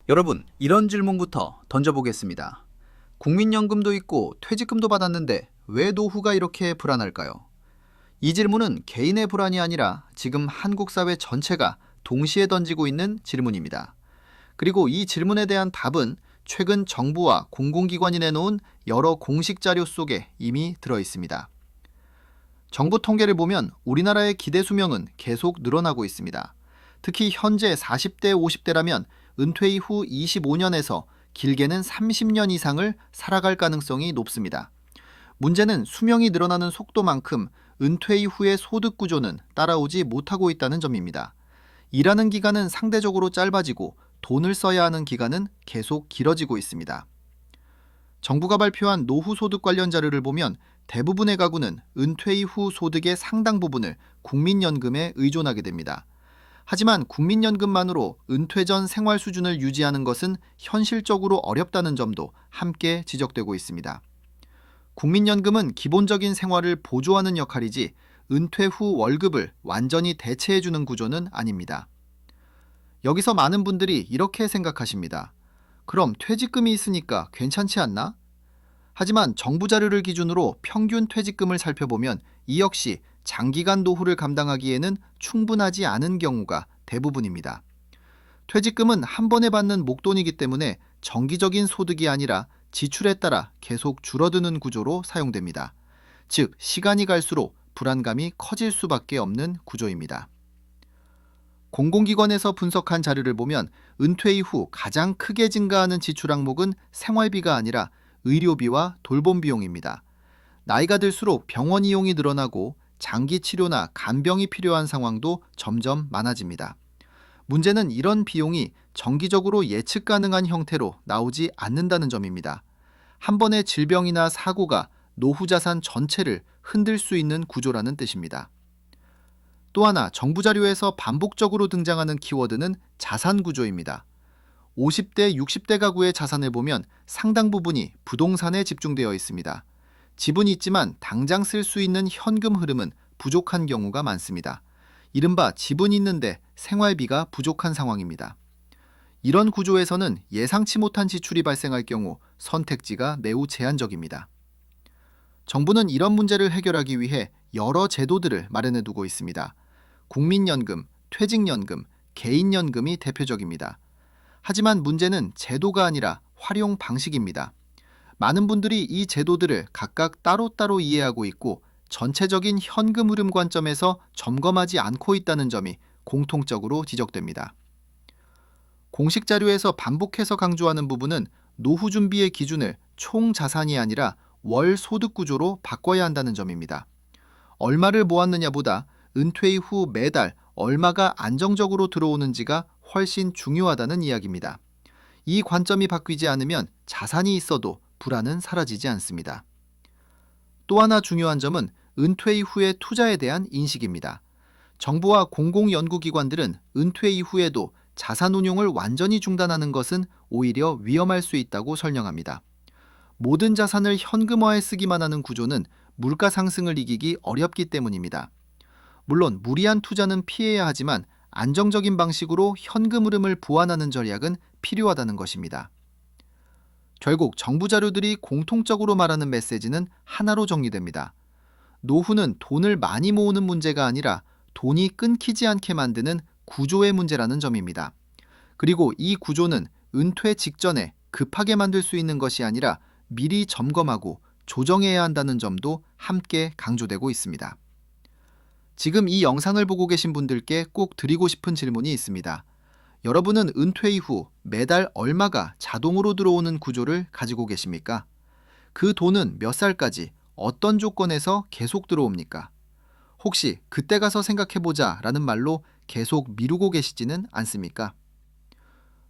여러분, 이런 질문부터 던져보겠습니다. 국민연금도 있고 퇴직금도 받았는데 왜 노후가 이렇게 불안할까요? 이 질문은 개인의 불안이 아니라 지금 한국 사회 전체가 동시에 던지고 있는 질문입니다. 그리고 이 질문에 대한 답은 최근 정부와 공공기관이 내놓은 여러 공식 자료 속에 이미 들어 있습니다. 정부 통계를 보면 우리나라의 기대 수명은 계속 늘어나고 있습니다. 특히 현재 40대, 50대라면 은퇴 이후 25년에서 길게는 30년 이상을 살아갈 가능성이 높습니다. 문제는 수명이 늘어나는 속도만큼 은퇴 이후의 소득 구조는 따라오지 못하고 있다는 점입니다. 일하는 기간은 상대적으로 짧아지고 돈을 써야 하는 기간은 계속 길어지고 있습니다. 정부가 발표한 노후 소득 관련 자료를 보면 대부분의 가구는 은퇴 이후 소득의 상당 부분을 국민연금에 의존하게 됩니다. 하지만 국민연금만으로 은퇴 전 생활 수준을 유지하는 것은 현실적으로 어렵다는 점도 함께 지적되고 있습니다. 국민연금은 기본적인 생활을 보조하는 역할이지 은퇴 후 월급을 완전히 대체해주는 구조는 아닙니다. 여기서 많은 분들이 이렇게 생각하십니다. 그럼 퇴직금이 있으니까 괜찮지 않나? 하지만 정부 자료를 기준으로 평균 퇴직금을 살펴보면 이 역시 장기간 노후를 감당하기에는 충분하지 않은 경우가 대부분입니다. 퇴직금은 한 번에 받는 목돈이기 때문에 정기적인 소득이 아니라 지출에 따라 계속 줄어드는 구조로 사용됩니다. 즉, 시간이 갈수록 불안감이 커질 수밖에 없는 구조입니다. 공공기관에서 분석한 자료를 보면 은퇴 이후 가장 크게 증가하는 지출 항목은 생활비가 아니라 의료비와 돌봄 비용입니다. 나이가 들수록 병원 이용이 늘어나고 장기 치료나 간병이 필요한 상황도 점점 많아집니다. 문제는 이런 비용이 정기적으로 예측 가능한 형태로 나오지 않는다는 점입니다. 한 번의 질병이나 사고가 노후 자산 전체를 흔들 수 있는 구조라는 뜻입니다. 또 하나 정부 자료에서 반복적으로 등장하는 키워드는 자산 구조입니다. 50대, 60대 가구의 자산을 보면 상당 부분이 부동산에 집중되어 있습니다. 집은 있지만 당장 쓸 수 있는 현금 흐름은 부족한 경우가 많습니다. 이른바 집은 있는데 생활비가 부족한 상황입니다. 이런 구조에서는 예상치 못한 지출이 발생할 경우 선택지가 매우 제한적입니다. 정부는 이런 문제를 해결하기 위해 여러 제도들을 마련해 두고 있습니다. 국민연금, 퇴직연금, 개인연금이 대표적입니다. 하지만 문제는 제도가 아니라 활용 방식입니다. 많은 분들이 이 제도들을 각각 따로따로 이해하고 있고 전체적인 현금 흐름 관점에서 점검하지 않고 있다는 점이 공통적으로 지적됩니다. 공식 자료에서 반복해서 강조하는 부분은 노후 준비의 기준을 총 자산이 아니라 월 소득 구조로 바꿔야 한다는 점입니다. 얼마를 모았느냐보다 은퇴 이후 매달 얼마가 안정적으로 들어오는지가 훨씬 중요하다는 이야기입니다. 이 관점이 바뀌지 않으면 자산이 있어도 불안은 사라지지 않습니다. 또 하나 중요한 점은 은퇴 이후의 투자에 대한 인식입니다. 정부와 공공연구기관들은 은퇴 이후에도 자산 운용을 완전히 중단하는 것은 오히려 위험할 수 있다고 설명합니다. 모든 자산을 현금화해 쓰기만 하는 구조는 물가 상승을 이기기 어렵기 때문입니다. 물론 무리한 투자는 피해야 하지만 안정적인 방식으로 현금 흐름을 보완하는 전략은 필요하다는 것입니다. 결국 정부 자료들이 공통적으로 말하는 메시지는 하나로 정리됩니다. 노후는 돈을 많이 모으는 문제가 아니라 돈이 끊기지 않게 만드는 구조의 문제라는 점입니다. 그리고 이 구조는 은퇴 직전에 급하게 만들 수 있는 것이 아니라 미리 점검하고 조정해야 한다는 점도 함께 강조되고 있습니다. 지금 이 영상을 보고 계신 분들께 꼭 드리고 싶은 질문이 있습니다. 여러분은 은퇴 이후 매달 얼마가 자동으로 들어오는 구조를 가지고 계십니까? 그 돈은 몇 살까지 어떤 조건에서 계속 들어옵니까? 혹시 그때 가서 생각해보자 라는 말로 계속 미루고 계시지는 않습니까?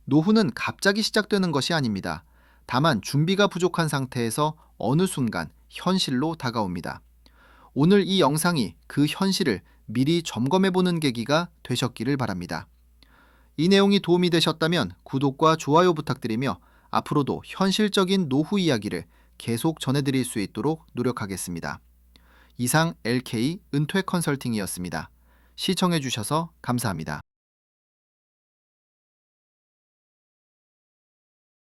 노후는 갑자기 시작되는 것이 아닙니다. 다만 준비가 부족한 상태에서 어느 순간 현실로 다가옵니다. 오늘 이 영상이 그 현실을 미리 점검해보는 계기가 되셨기를 바랍니다. 이 내용이 도움이 되셨다면 구독과 좋아요 부탁드리며 앞으로도 현실적인 노후 이야기를 계속 전해드릴 수 있도록 노력하겠습니다. 이상 LK 은퇴 컨설팅이었습니다. 시청해주셔서 감사합니다.